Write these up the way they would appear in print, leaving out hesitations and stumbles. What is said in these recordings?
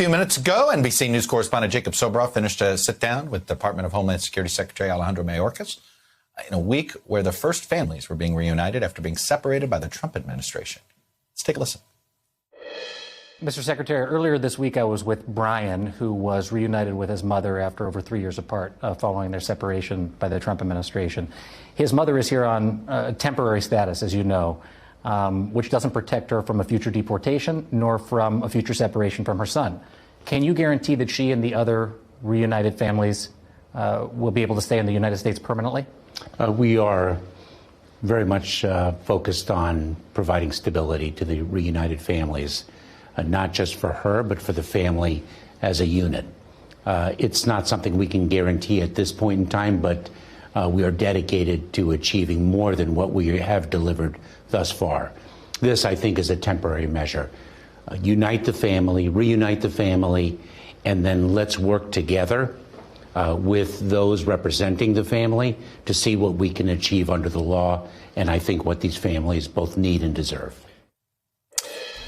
few minutes ago, NBC News correspondent Jacob Soboroff finished a sit-down with Department of Homeland Security Secretary Alejandro Mayorkas in a week where the first families were being reunited after being separated by the Trump administration. Let's take a listen. Mr. Secretary, earlier this week I was with Brian, who was reunited with his mother after over 3 years apart following their separation by the Trump administration. His mother is here on temporary status, as you know, which doesn't protect her from a future deportation nor from a future separation from her son. Can you guarantee that she and the other reunited families will be able to stay in the United States permanently? We are very much focused on providing stability to the reunited families. Not just for her, but for the family as a unit. It's not something we can guarantee at this point in time, but we are dedicated to achieving more than what we have delivered thus far. This, I think, is a temporary measure. Unite the family, reunite the family, and then let's work together with those representing the family to see what we can achieve under the law, and I think what these families both need and deserve.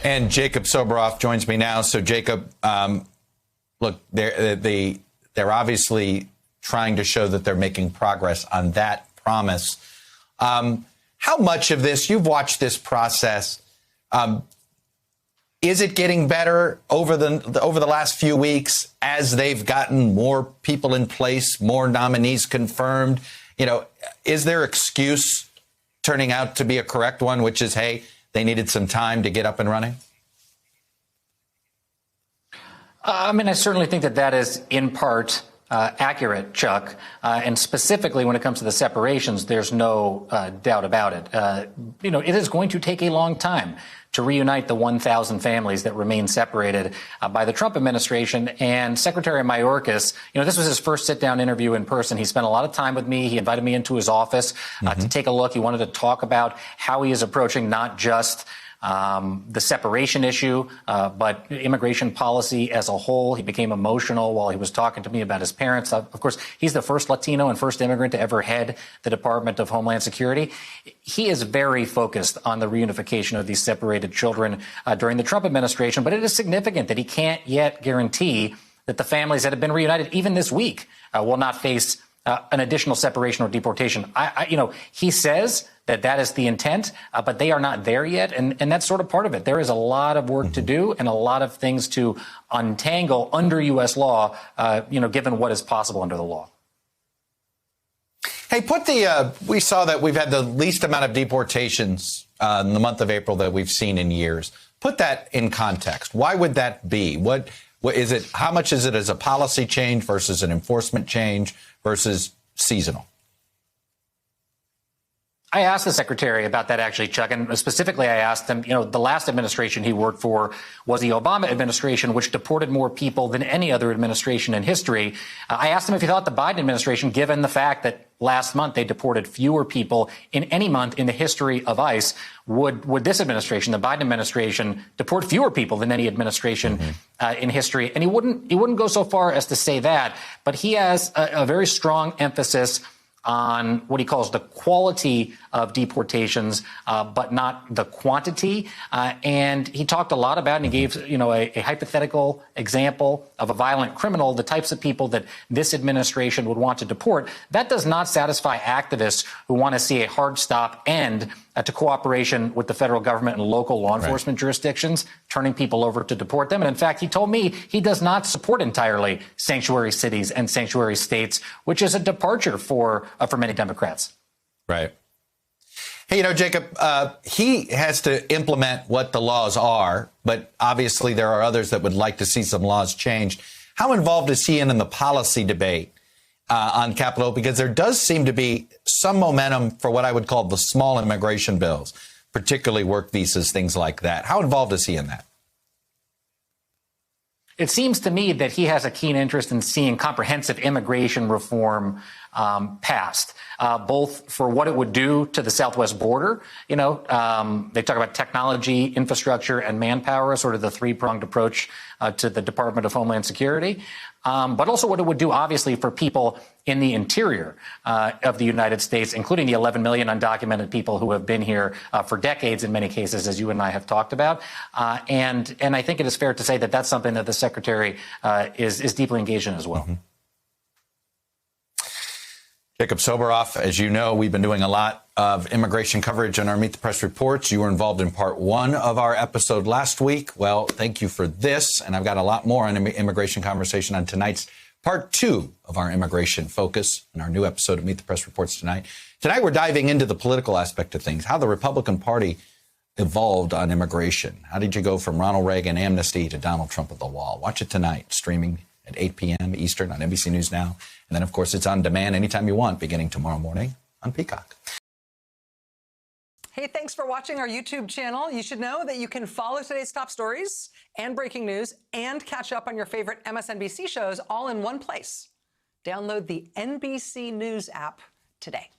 And Jacob Soboroff joins me now. So, Jacob, look, they're obviously trying to show that they're making progress on that promise. How much of this, you've watched this process, is it getting better over the last few weeks as they've gotten more people in place, more nominees confirmed? You know, is their excuse turning out to be a correct one, which is, hey, they needed some time to get up and running? I mean, I certainly think that is in part accurate, Chuck. And specifically when it comes to the separations, there's no doubt about it. You know, it is going to take a long time to reunite the 1,000 families that remain separated by the Trump administration. And Secretary Mayorkas, you know, this was his first sit-down interview in person. He spent a lot of time with me. He invited me into his office to take a look. He wanted to talk about how he is approaching not just the separation issue, but immigration policy as a whole. He became emotional while he was talking to me about his parents. Of course, he's the first Latino and first immigrant to ever head the Department of Homeland Security. He is very focused on the reunification of these separated children during the Trump administration, but it is significant that he can't yet guarantee that the families that have been reunited, even this week, will not face an additional separation or deportation. You know, he says that is the intent, but they are not there yet. And that's sort of part of it. There is a lot of work to do and a lot of things to untangle under U.S. law, you know, given what is possible under the law. Hey, we saw that we've had the least amount of deportations in the month of April that we've seen in years. Put that in context. Why would that be? What is it? How much is it as a policy change versus an enforcement change versus seasonal? I asked the secretary about that, actually, Chuck, and specifically I asked him, you know, the last administration he worked for was the Obama administration, which deported more people than any other administration in history. I asked him if he thought the Biden administration, given the fact that last month they deported fewer people in any month in the history of ICE, would this administration, the Biden administration, deport fewer people than any administration in history? And he wouldn't go so far as to say that, but he has a very strong emphasis on what he calls the quality of deportations, but not the quantity. And he talked a lot about, and he gave, you know, a hypothetical example of a violent criminal, the types of people that this administration would want to deport. That does not satisfy activists who want to see a hard stop end to cooperation with the federal government and local law enforcement jurisdictions, turning people over to deport them. And in fact, he told me he does not support entirely sanctuary cities and sanctuary states, which is a departure for many Democrats. Right. Hey, you know, Jacob, he has to implement what the laws are, but obviously there are others that would like to see some laws changed. How involved is he in the policy debate on Capitol? Because there does seem to be some momentum for what I would call the small immigration bills, particularly work visas, things like that. How involved is he in that? It seems to me that he has a keen interest in seeing comprehensive immigration reform passed, both for what it would do to the southwest border. You know, they talk about technology, infrastructure, and manpower, sort of the three-pronged approach to the Department of Homeland Security, but also what it would do, obviously, for people in the interior of the United States, including the 11 million undocumented people who have been here for decades in many cases, as you and I have talked about. And I think it is fair to say that that's something that the secretary is deeply engaged in as well. Mm-hmm. Jacob Soboroff, as you know, we've been doing a lot of immigration coverage on our Meet the Press reports. You were involved in part 1 of our episode last week. Well, thank you for this. And I've got a lot more on immigration conversation on tonight's part 2 of our immigration focus in our new episode of Meet the Press reports tonight. Tonight, we're diving into the political aspect of things, how the Republican Party evolved on immigration. How did you go from Ronald Reagan amnesty to Donald Trump at the wall? Watch it tonight, streaming at 8 p.m. Eastern on NBC News Now. And then, of course, it's on demand anytime you want, beginning tomorrow morning on Peacock. Hey, thanks for watching our YouTube channel. You should know that you can follow today's top stories and breaking news and catch up on your favorite MSNBC shows all in one place. Download the NBC News app today.